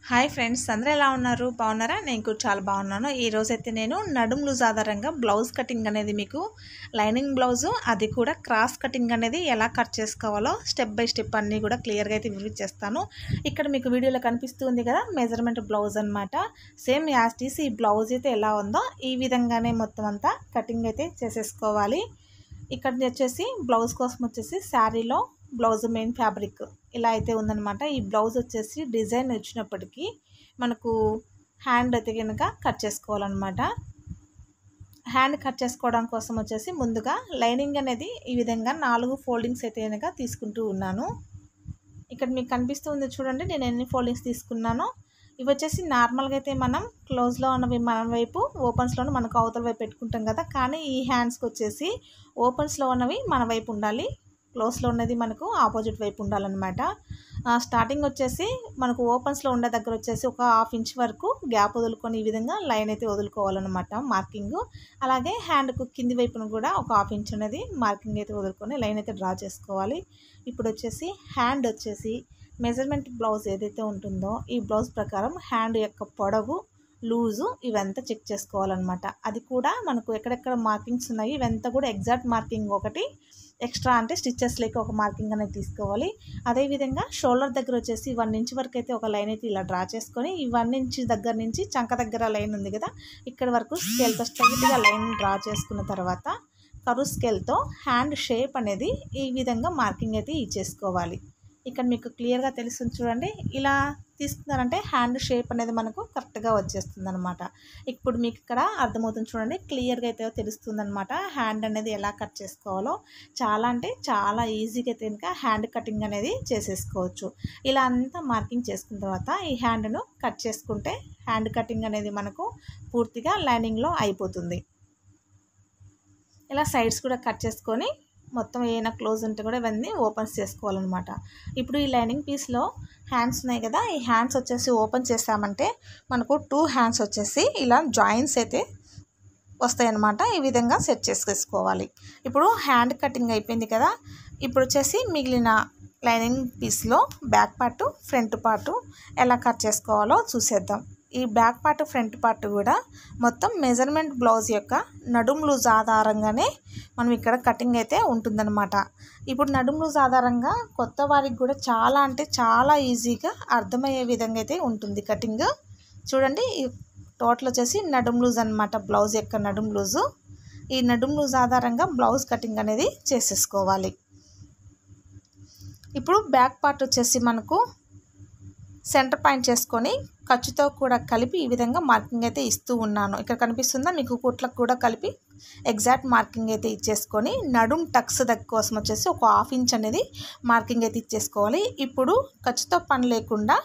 Hi friends, అందరూ ఎలా ఉన్నారు? బాగున్నారా? నేను కూడా చాలా బాగున్నాను. ఈ రోజైతే నేను నడుం లూజ్ ఆధారంగా బ్లౌజ్ కటింగ్ అనేది మీకు లైనింగ్ బ్లౌజు అది కూడా క్రాస్ కటింగ్ అనేది ఎలా కట్ చేసుకోవాలో స్టెప్ బై స్టెప్ అన్నీ కూడా క్లియర్గా అయితే వివరించేస్తాను. ఇక్కడ మీకు వీడియోలో కనిపిస్తుంది కదా, మెజర్మెంట్ బ్లౌజ్ అనమాట. సేమ్ యాజ్ టీస్ ఈ బ్లౌజ్ అయితే ఎలా ఉందో ఈ విధంగానే మొత్తం అంతా కటింగ్ అయితే చేసేసుకోవాలి. ఇక్కడ వచ్చేసి బ్లౌజ్ కోసం వచ్చేసి శారీలో బ్లౌజ్ మెయిన్ ఫ్యాబ్రిక్ ఇలా అయితే ఉందన్నమాట. ఈ బ్లౌజ్ వచ్చేసి డిజైన్ వచ్చినప్పటికీ మనకు హ్యాండ్ అయితే కనుక కట్ చేసుకోవాలన్నమాట. హ్యాండ్ కట్ చేసుకోవడం కోసం వచ్చేసి ముందుగా లైనింగ్ అనేది ఈ విధంగా 4 ఫోల్డింగ్స్ అయితే కనుక తీసుకుంటూ ఉన్నాను. ఇక్కడ మీకు కనిపిస్తుంది చూడండి, నేను ఎన్ని ఫోల్డింగ్స్ తీసుకున్నానో. ఇవి వచ్చేసి నార్మల్గా అయితే మనం క్లోజ్లో ఉన్నవి మన వైపు, ఓపెన్స్లోనే మనకు అవతల వైపు పెట్టుకుంటాం కదా. కానీ ఈ హ్యాండ్స్కి వచ్చేసి ఓపెన్స్లో ఉన్నవి మన వైపు ఉండాలి, క్లోజ్లో ఉన్నది మనకు ఆపోజిట్ వైపు ఉండాలన్నమాట. స్టార్టింగ్ వచ్చేసి మనకు ఓపెన్స్లో ఉండే దగ్గర వచ్చేసి ఒక 1/2 ఇంచ్ వరకు గ్యాప్ వదులుకొని ఈ విధంగా లైన్ అయితే వదులుకోవాలన్నమాట మార్కింగ్. అలాగే హ్యాండ్కు కింది వైపును కూడా ఒక 1/2 ఇంచ్ అనేది మార్కింగ్ అయితే వదులుకొని లైన్ అయితే డ్రా చేసుకోవాలి. ఇప్పుడు వచ్చేసి హ్యాండ్ వచ్చేసి మెజర్మెంట్ బ్లౌజ్ ఏదైతే ఉంటుందో ఈ బ్లౌజ్ ప్రకారం హ్యాండ్ యొక్క పొడవు, లూజు ఇవంతా చెక్ చేసుకోవాలన్నమాట. అది కూడా మనకు ఎక్కడెక్కడ మార్కింగ్స్ ఉన్నాయి ఇవంతా కూడా ఎగ్జాక్ట్ మార్కింగ్ ఒకటి ఎక్స్ట్రా అంటే స్టిచ్చెస్ లేక ఒక మార్కింగ్ అనేది తీసుకోవాలి. అదేవిధంగా షోల్డర్ దగ్గర వచ్చేసి 1 ఇంచ్ వరకు అయితే ఒక లైన్ అయితే ఇలా డ్రా చేసుకొని ఈ 1 ఇంచ్ దగ్గర నుంచి చంక దగ్గర లైన్ ఉంది కదా, ఇక్కడ వరకు స్కేల్తో స్ట్రైట్గా లైన్ డ్రా చేసుకున్న తర్వాత కరువు స్కేల్తో హ్యాండ్ షేప్ అనేది ఈ విధంగా మార్కింగ్ అయితే ఇచ్చేసుకోవాలి. ఇక్కడ మీకు క్లియర్గా తెలుస్తుంది చూడండి, ఇలా తీసుకున్నారంటే హ్యాండ్ షేప్ అనేది మనకు కరెక్ట్గా వచ్చేస్తుంది అనమాట. ఇప్పుడు మీకు ఇక్కడ అర్థమవుతుంది చూడండి, క్లియర్గా అయితే తెలుస్తుంది అనమాట హ్యాండ్ అనేది ఎలా కట్ చేసుకోవాలో. చాలా అంటే చాలా ఈజీగా అయితే ఇంకా హ్యాండ్ కటింగ్ అనేది చేసేసుకోవచ్చు. ఇలా అంతా మార్కింగ్ చేసుకున్న తర్వాత ఈ హ్యాండ్ను కట్ చేసుకుంటే హ్యాండ్ కటింగ్ అనేది మనకు పూర్తిగా లైనింగ్లో అయిపోతుంది. ఇలా సైడ్స్ కూడా కట్ చేసుకొని మొత్తం ఏమైనా క్లోజ్ ఉంటే కూడా ఇవన్నీ ఓపెన్స్ చేసుకోవాలన్నమాట. ఇప్పుడు ఈ లైనింగ్ పీస్లో హ్యాండ్స్ ఉన్నాయి కదా, ఈ హ్యాండ్స్ వచ్చేసి ఓపెన్ చేసామంటే మనకు 2 హ్యాండ్స్ వచ్చేసి ఇలా జాయింట్స్ అయితే వస్తాయన్నమాట. ఈ విధంగా సెట్ చేసేసుకోవాలి. ఇప్పుడు హ్యాండ్ కటింగ్ అయిపోయింది కదా, ఇప్పుడు వచ్చేసి మిగిలిన లైనింగ్ పీస్లో బ్యాక్ పార్టు, ఫ్రంట్ పార్టు ఎలా కట్ చేసుకోవాలో చూసేద్దాం. ఈ బ్యాక్ పార్ట్, ఫ్రంట్ పార్ట్ కూడా మొత్తం మెజర్మెంట్ బ్లౌజ్ యొక్క నడుం లూజ్ ఆధారంగానే మనం ఇక్కడ కటింగ్ అయితే ఉంటుందన్నమాట. ఇప్పుడు నడుం లూజ్ ఆధారంగా కొత్త వారికి కూడా చాలా అంటే చాలా ఈజీగా అర్థమయ్యే విధంగా అయితే ఉంటుంది కటింగ్. చూడండి, ఈ టోటల్ వచ్చేసి నడుం లూజ్ అనమాట, బ్లౌజ్ యొక్క నడుం లూజు. ఈ నడుం లూజ్ ఆధారంగా బ్లౌజ్ కటింగ్ అనేది చేసేసుకోవాలి. ఇప్పుడు బ్యాక్ పార్ట్ వచ్చేసి మనకు సెంటర్ పాయింట్ చేసుకొని ఖర్చుతో కూడా కలిపి ఈ విధంగా మార్కింగ్ అయితే ఇస్తూ ఉన్నాను. ఇక్కడ కనిపిస్తుందా మీకు, కుట్లకు కూడా కలిపి ఎగ్జాక్ట్ మార్కింగ్ అయితే ఇచ్చేసుకొని నడుం టక్స్ దగ్గర కోసం వచ్చేసి ఒక 1/2 ఇంచ్ అనేది మార్కింగ్ అయితే ఇచ్చేసుకోవాలి. ఇప్పుడు ఖర్చుతో పని లేకుండా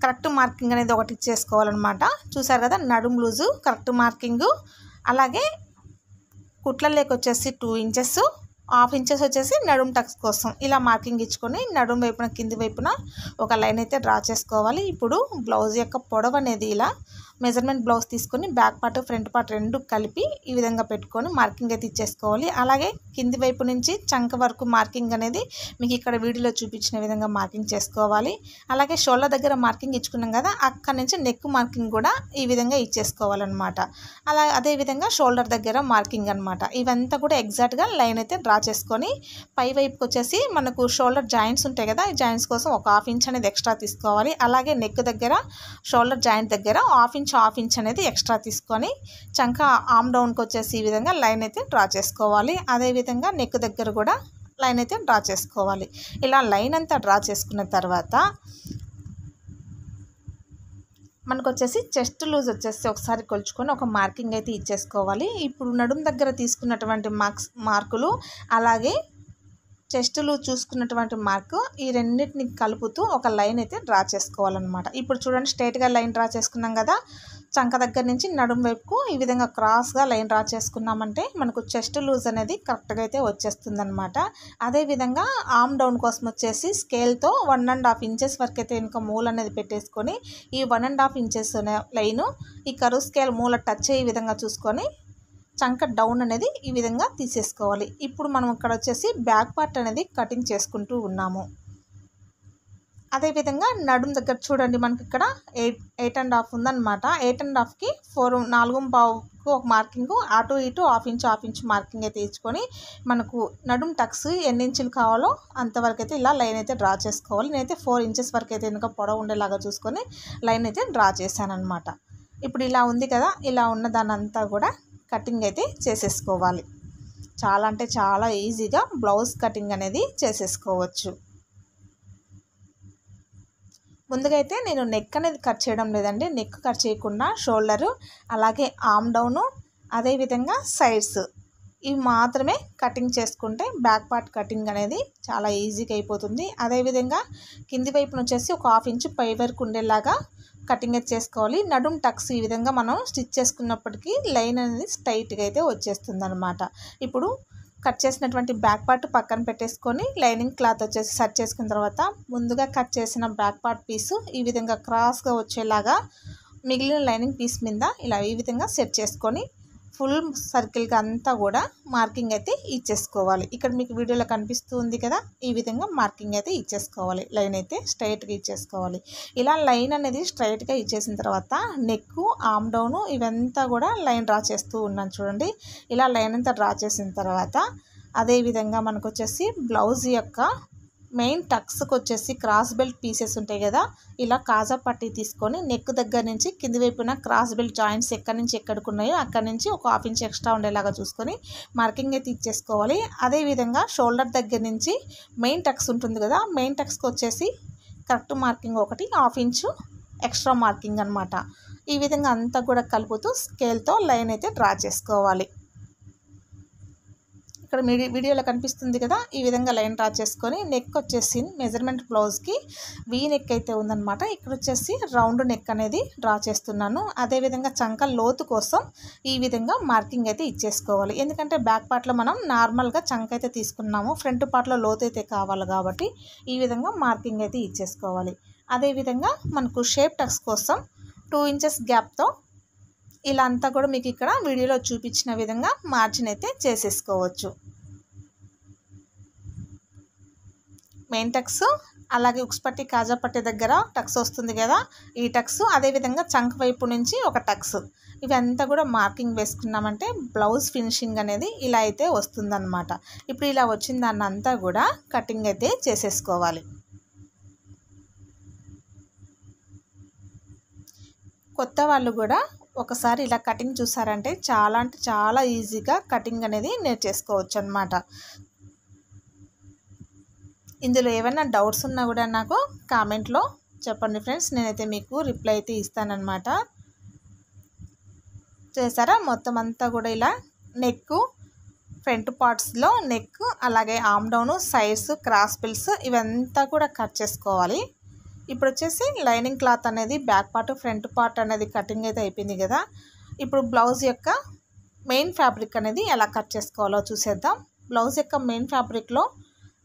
కరెక్ట్ మార్కింగ్ అనేది ఒకటి ఇచ్చేసుకోవాలన్నమాట. చూసారు కదా, నడుం లూజు కరెక్ట్ మార్కింగు. అలాగే కుట్ల లేక వచ్చేసి 2 ఇంచెస్, 1/2 ఇంచెస్ వచ్చేసి నడుం టక్స్ కోసం ఇలా మార్కింగ్ ఇచ్చుకొని నడుం వైపున కింది వైపున ఒక లైన్ అయితే డ్రా చేసుకోవాలి. ఇప్పుడు బ్లౌజ్ యొక్క పొడవు అనేది ఇలా మెజర్మెంట్ బ్లౌజ్ తీసుకొని బ్యాక్ పార్ట్, ఫ్రంట్ పార్ట్ రెండు కలిపి ఈ విధంగా పెట్టుకొని మార్కింగ్ అయితే ఇచ్చేసుకోవాలి. అలాగే కింది వైపు నుంచి చంక వరకు మార్కింగ్ అనేది మీకు ఇక్కడ వీడియోలో చూపించిన విధంగా మార్కింగ్ చేసుకోవాలి. అలాగే షోల్డర్ దగ్గర మార్కింగ్ ఇచ్చుకున్నాం కదా, అక్కడ నుంచి నెక్ మార్కింగ్ కూడా ఈ విధంగా ఇచ్చేసుకోవాలన్నమాట. అదేవిధంగా షోల్డర్ దగ్గర మార్కింగ్ అనమాట. ఇవంతా కూడా ఎగ్జాక్ట్గా లైన్ అయితే డ్రా చేసుకొని పై వైపుకి వచ్చేసి మనకు షోల్డర్ జాయింట్స్ ఉంటాయి కదా, ఈ జాయింట్స్ కోసం ఒక 1/2 ఇంచ్ అనేది ఎక్స్ట్రా తీసుకోవాలి. అలాగే నెక్ దగ్గర షోల్డర్ జాయింట్ దగ్గర 1/2 ఇంచ్ అనేది ఎక్స్ట్రా తీసుకొని చంక ఆమ్ డౌన్కి వచ్చేసి ఈ విధంగా లైన్ అయితే డ్రా చేసుకోవాలి. అదేవిధంగా నెక్ దగ్గర కూడా లైన్ అయితే డ్రా చేసుకోవాలి. ఇలా లైన్ అంతా డ్రా చేసుకున్న తర్వాత మనకు వచ్చేసి చెస్ట్ లూజ్ వచ్చేసి ఒకసారి కొలుచుకొని ఒక మార్కింగ్ అయితే ఇచ్చేసుకోవాలి. ఇప్పుడు నడుం దగ్గర తీసుకున్నటువంటి మార్కులు అలాగే చెస్ట్ లూజ్ చూసుకున్నటువంటి మార్కు ఈ రెండింటిని కలుపుతూ ఒక లైన్ అయితే డ్రా చేసుకోవాలన్నమాట. ఇప్పుడు చూడండి, స్ట్రైట్గా లైన్ డ్రా చేసుకున్నాం కదా, చంక దగ్గర నుంచి నడుం వైపుకు ఈ విధంగా క్రాస్గా లైన్ డ్రా చేసుకున్నామంటే మనకు చెస్ట్ లూజ్ అనేది కరెక్ట్గా అయితే వచ్చేస్తుంది అనమాట. అదేవిధంగా ఆమ్ డౌన్ కోసం వచ్చేసి స్కేల్తో 1.5 ఇంచెస్ వరకు అయితే ఇంకా మూల అనేది పెట్టేసుకొని ఈ 1.5 ఇంచెస్ లైను ఈ కరువు స్కేల్ మూల టచ్ అయ్యే విధంగా చూసుకొని చంక డౌన్ అనేది ఈ విధంగా తీసేసుకోవాలి. ఇప్పుడు మనం ఇక్కడ వచ్చేసి బ్యాక్ పార్ట్ అనేది కటింగ్ చేసుకుంటూ ఉన్నాము. అదేవిధంగా నడుం దగ్గర చూడండి, మనకి ఇక్కడ 8.5 ఉందన్నమాట. 8.5కి 4.25కు ఒక మార్కింగ్, అటు ఇటు హాఫ్ ఇంచ్ మార్కింగ్ అయితే ఇచ్చుకొని మనకు నడుం టక్స్ ఎన్ని ఇంచులు కావాలో అంతవరకు అయితే ఇలా లైన్ అయితే డ్రా చేసుకోవాలి. నేనైతే 4 ఇంచెస్ వరకు అయితే వెనుక పొడవు ఉండేలాగా చూసుకొని లైన్ అయితే డ్రా చేశాను అనమాట. ఇప్పుడు ఇలా ఉంది కదా, ఇలా ఉన్న దాన్ని అంతా కూడా కటింగ్ అయితే చేసేసుకోవాలి. చాలా అంటే చాలా ఈజీగా బ్లౌజ్ కటింగ్ అనేది చేసేసుకోవచ్చు. ముందుగా అయితే నేను నెక్ అనేది కట్ చేయడం లేదండి. నెక్ కట్ చేయకుండా షోల్డరు, అలాగే ఆర్మ్ డౌను, అదేవిధంగా సైడ్స్ ఇవి మాత్రమే కటింగ్ చేసుకుంటే బ్యాక్ పార్ట్ కటింగ్ అనేది చాలా ఈజీగా అయిపోతుంది. అదేవిధంగా కింది వైపున వచ్చేసి ఒక హాఫ్ ఇంచ్ పై వరకు ఉండేలాగా కటింగ్ అయితే చేసుకోవాలి. నడుం టక్స్ ఈ విధంగా మనం స్టిచ్ చేసుకున్నప్పటికీ లైన్ అనేది స్ట్రైట్గా అయితే వచ్చేస్తుంది అనమాట. ఇప్పుడు కట్ చేసినటువంటి బ్యాక్ పార్ట్ పక్కన పెట్టేసుకొని లైనింగ్ క్లాత్ వచ్చేసి సెట్ చేసుకున్న తర్వాత ముందుగా కట్ చేసిన బ్యాక్ పార్ట్ పీసు ఈ విధంగా క్రాస్గా వచ్చేలాగా మిగిలిన లైనింగ్ పీస్ మీద ఇలా ఈ విధంగా సెట్ చేసుకొని ఫుల్ సర్కిల్గా అంతా కూడా మార్కింగ్ అయితే ఇచ్చేసుకోవాలి. ఇక్కడ మీకు వీడియోలో కనిపిస్తుంది కదా, ఈ విధంగా మార్కింగ్ అయితే ఇచ్చేసుకోవాలి. లైన్ అయితే స్ట్రైట్గా ఇచ్చేసుకోవాలి. ఇలా లైన్ అనేది స్ట్రైట్గా ఇచ్చేసిన తర్వాత నెక్, ఆర్మ్ డౌను ఇవంతా కూడా లైన్ డ్రా చేస్తూ ఉన్నాను చూడండి. ఇలా లైన్ అంతా డ్రా చేసిన తర్వాత అదేవిధంగా మనకు వచ్చేసి బ్లౌజ్ యొక్క మెయిన్ టక్స్కి వచ్చేసి క్రాస్ బెల్ట్ పీసెస్ ఉంటాయి కదా, ఇలా కాజా పట్టీ తీసుకొని నెక్ దగ్గర నుంచి కింది వైపున క్రాస్ బెల్ట్ జాయింట్స్ ఎక్కడి నుంచి ఎక్కడికి ఉన్నాయో అక్కడి నుంచి ఒక హాఫ్ ఇంచ్ ఎక్స్ట్రా ఉండేలాగా చూసుకొని మార్కింగ్ అయితే ఇచ్చేసుకోవాలి. అదేవిధంగా షోల్డర్ దగ్గర నుంచి మెయిన్ టక్స్ ఉంటుంది కదా, మెయిన్ టక్స్కి వచ్చేసి కరెక్ట్ మార్కింగ్ ఒకటి హాఫ్ ఇంచు ఎక్స్ట్రా మార్కింగ్ అనమాట. ఈ విధంగా అంతా కూడా కలుపుతూ స్కేల్తో లైన్ అయితే డ్రా చేసుకోవాలి. ఇక్కడ వీడియోలో కనిపిస్తుంది కదా, ఈ విధంగా లైన్ డ్రా చేసుకొని నెక్ వచ్చేసి మెజర్మెంట్ బ్లౌజ్కి వీ నెక్ అయితే ఉందన్నమాట. ఇక్కడ వచ్చేసి రౌండ్ నెక్ అనేది డ్రా చేస్తున్నాను. అదేవిధంగా చంక లోతు కోసం ఈ విధంగా మార్కింగ్ అయితే ఇచ్చేసుకోవాలి. ఎందుకంటే బ్యాక్ పార్ట్లో మనం నార్మల్గా చంక అయితే తీసుకున్నాము, ఫ్రంట్ పార్ట్లో లోతు అయితే కావాలి కాబట్టి ఈ విధంగా మార్కింగ్ అయితే ఇచ్చేసుకోవాలి. అదేవిధంగా మనకు షేప్ టక్స్ కోసం 2 ఇంచెస్ గ్యాప్తో ఇలా అంతా కూడా మీకు ఇక్కడ వీడియోలో చూపించిన విధంగా మార్జిన్ అయితే చేసేసుకోవచ్చు. మెయిన్ టక్స్, అలాగే ఉక్స్ పట్టి కాజా పట్టి దగ్గర టక్స్ వస్తుంది కదా, ఈ టక్స్, అదేవిధంగా చంక వైపు నుంచి ఒక టక్స్, ఇవంతా కూడా మార్కింగ్ వేసుకున్నామంటే బ్లౌజ్ ఫినిషింగ్ అనేది ఇలా అయితే వస్తుందన్నమాట. ఇప్పుడు ఇలా వచ్చిన దాన్ని అంతా కూడా కటింగ్ అయితే చేసేసుకోవాలి. కొత్త వాళ్ళు కూడా ఒకసారి ఇలా కటింగ్ చూసారంటే చాలా అంటే చాలా ఈజీగా కటింగ్ అనేది నేర్చేసుకోవచ్చు అన్నమాట. ఇందులో ఏమైనా డౌట్స్ ఉన్నా కూడా నాకు కామెంట్లో చెప్పండి ఫ్రెండ్స్, నేనైతే మీకు రిప్లై అయితే ఇస్తానన్నమాట. చేసారా, మొత్తం అంతా కూడా ఇలా నెక్, ఫ్రంట్ పార్ట్స్లో నెక్, అలాగే arm down, sides, cross bills ఇవంతా కూడా కట్ చేసుకోవాలి. ఇప్పుడు వచ్చేసి లైనింగ్ క్లాత్ అనేది బ్యాక్ పార్ట్, ఫ్రంట్ పార్ట్ అనేది కటింగ్ అయితే అయిపోయింది కదా. ఇప్పుడు బ్లౌజ్ యొక్క మెయిన్ ఫ్యాబ్రిక్ అనేది ఎలా కట్ చేసుకోవాలో చూసేద్దాం. బ్లౌజ్ యొక్క మెయిన్ ఫ్యాబ్రిక్లో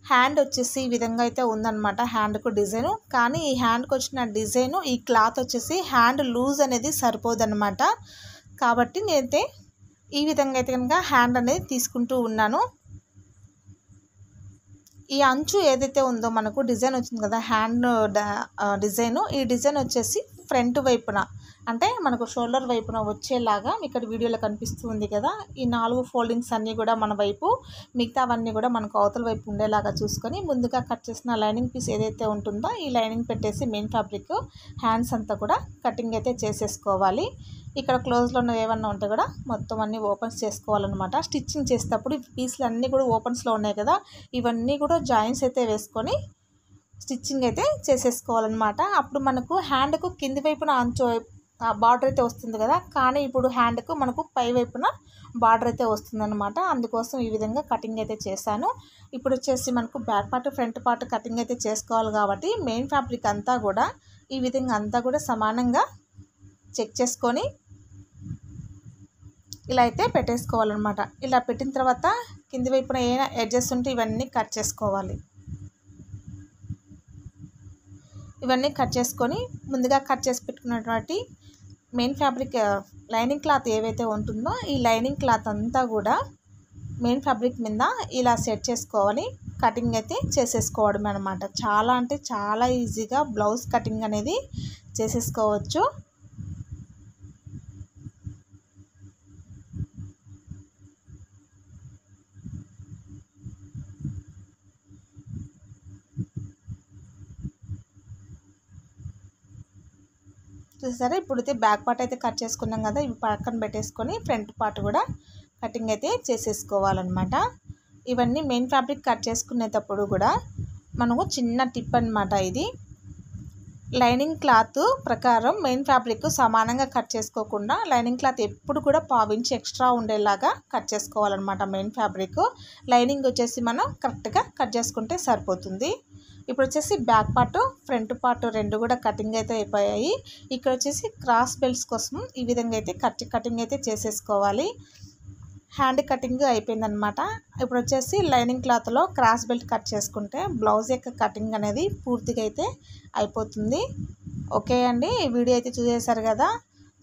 హ్యాండ్ వచ్చేసి ఈ విధంగా అయితే ఉందన్నమాట. హ్యాండ్కు డిజైను, కానీ ఈ హ్యాండ్కి వచ్చిన డిజైను ఈ క్లాత్ వచ్చేసి హ్యాండ్ లూజ్ అనేది సరిపోదన్నమాట. కాబట్టి నేనైతే ఈ విధంగా అయితే కనుక హ్యాండ్ అనేది తీసుకుంటూ ఉన్నాను. ఈ అంచు ఏదైతే ఉందో మనకు డిజైన్ వచ్చింది కదా హ్యాండ్ డిజైను, ఈ డిజైన్ వచ్చేసి ఫ్రంట్ వైపున అంటే మనకు షోల్డర్ వైపున వచ్చేలాగా ఇక్కడ వీడియోలో కనిపిస్తుంది కదా, ఈ 4 ఫోల్డింగ్స్ అన్నీ కూడా మన వైపు, మిగతావన్నీ కూడా మనకు అవతల వైపు ఉండేలాగా చూసుకొని ముందుగా కట్ చేసిన లైనింగ్ పీస్ ఏదైతే ఉంటుందో ఈ లైనింగ్ పెట్టేసి మెయిన్ ఫ్యాబ్రిక్ హ్యాండ్స్ అంతా కూడా కటింగ్ అయితే చేసేసుకోవాలి. ఇక్కడ క్లోజ్లో ఉన్నవి ఏమన్నా ఉంటే కూడా మొత్తం అన్నీ ఓపెన్స్ చేసుకోవాలన్నమాట. స్టిచ్చింగ్ చేసేటప్పుడు ఈ పీస్లు అన్నీ కూడా ఓపెన్స్లో ఉన్నాయి కదా, ఇవన్నీ కూడా జాయింట్స్ అయితే వేసుకొని స్టిచ్చింగ్ అయితే చేసేసుకోవాలన్నమాట. అప్పుడు మనకు హ్యాండ్కు కింది వైపున అంచు బార్డర్ అయితే వస్తుంది కదా, కానీ ఇప్పుడు హ్యాండ్కు మనకు పై వైపున బార్డర్ అయితే వస్తుందన్నమాట. అందుకోసం ఈ విధంగా కటింగ్ అయితే చేశాను. ఇప్పుడు వచ్చేసి మనకు back part, front part cutting అయితే చేసుకోవాలి కాబట్టి మెయిన్ ఫ్యాబ్రిక్ అంతా కూడా ఈ విధంగా అంతా కూడా సమానంగా చెక్ చేసుకొని ఇలా అయితే పెట్టేసుకోవాలన్నమాట. ఇలా పెట్టిన తర్వాత కింది వైపున ఏమైనా ఎడ్జెస్ ఉంటే ఇవన్నీ కట్ చేసుకోవాలి. ఇవన్నీ కట్ చేసుకొని ముందుగా కట్ చేసి పెట్టుకున్నటువంటి మెయిన్ ఫ్యాబ్రిక్ లైనింగ్ క్లాత్ ఏవైతే ఉంటుందో ఈ లైనింగ్ క్లాత్ అంతా కూడా మెయిన్ ఫ్యాబ్రిక్ మీద ఇలా సెట్ చేసుకోవాలి. కటింగ్ అయితే చేసేసుకోవడం అనమాట. చాలా అంటే చాలా ఈజీగా బ్లౌజ్ కటింగ్ అనేది చేసేసుకోవచ్చు. చూసారా, ఇప్పుడైతే బ్యాక్ పార్ట్ అయితే కట్ చేసుకున్నాం కదా, ఇవి పక్కన పెట్టేసుకొని ఫ్రంట్ పార్ట్ కూడా కటింగ్ అయితే చేసేసుకోవాలన్నమాట. ఇవన్నీ మెయిన్ ఫ్యాబ్రిక్ కట్ చేసుకునేటప్పుడు కూడా మనకు చిన్న టిప్ అనమాట. ఇది లైనింగ్ క్లాత్ ప్రకారం మెయిన్ ఫ్యాబ్రిక్ సమానంగా కట్ చేసుకోకుండా లైనింగ్ క్లాత్ ఎప్పుడు కూడా పావించి ఎక్స్ట్రా ఉండేలాగా కట్ చేసుకోవాలన్నమాట. మెయిన్ ఫ్యాబ్రిక్ లైనింగ్ వచ్చేసి మనం కరెక్ట్గా కట్ చేసుకుంటే సరిపోతుంది. ఇప్పుడు వచ్చేసి బ్యాక్ పార్ట్ ఫ్రంట్ పార్ట్ రెండు కూడా కటింగ్ అయితే అయిపోయాయి. ఇక్కడ వచ్చేసి క్రాస్ బెల్ట్స్ కోసం ఈ విధంగా అయితే కటింగ్ అయితే చేసేసుకోవాలి. హ్యాండ్ కటింగ్ అయిపోయిందనమాట. ఇప్పుడు వచ్చేసి లైనింగ్ క్లాత్లో క్రాస్ బెల్ట్ కట్ చేసుకుంటే బ్లౌజ్ యొక్క కటింగ్ అనేది పూర్తిగా అయితే అయిపోతుంది. ఓకే అండి, ఈ వీడియో అయితే చూసేశారు కదా.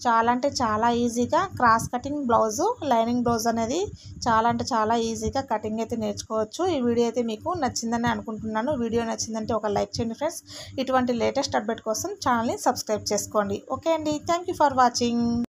చాలా అంటే చాలా ఈజీగా cross cutting blouse lining blouse అనేది చాలా అంటే చాలా ఈజీగా కటింగ్ అయితే నేర్చుకోవచ్చు. ఈ వీడియో అయితే మీకు నచ్చిందని అనుకుంటున్నాను. వీడియో నచ్చిందంటే ఒక లైక్ చేయండి ఫ్రెండ్స్. ఇటువంటి లేటెస్ట్ అప్డేట్ కోసం ఛానల్ని సబ్స్క్రైబ్ చేసుకోండి. ఓకే అండి, థ్యాంక్ యూ ఫర్ వాచింగ్.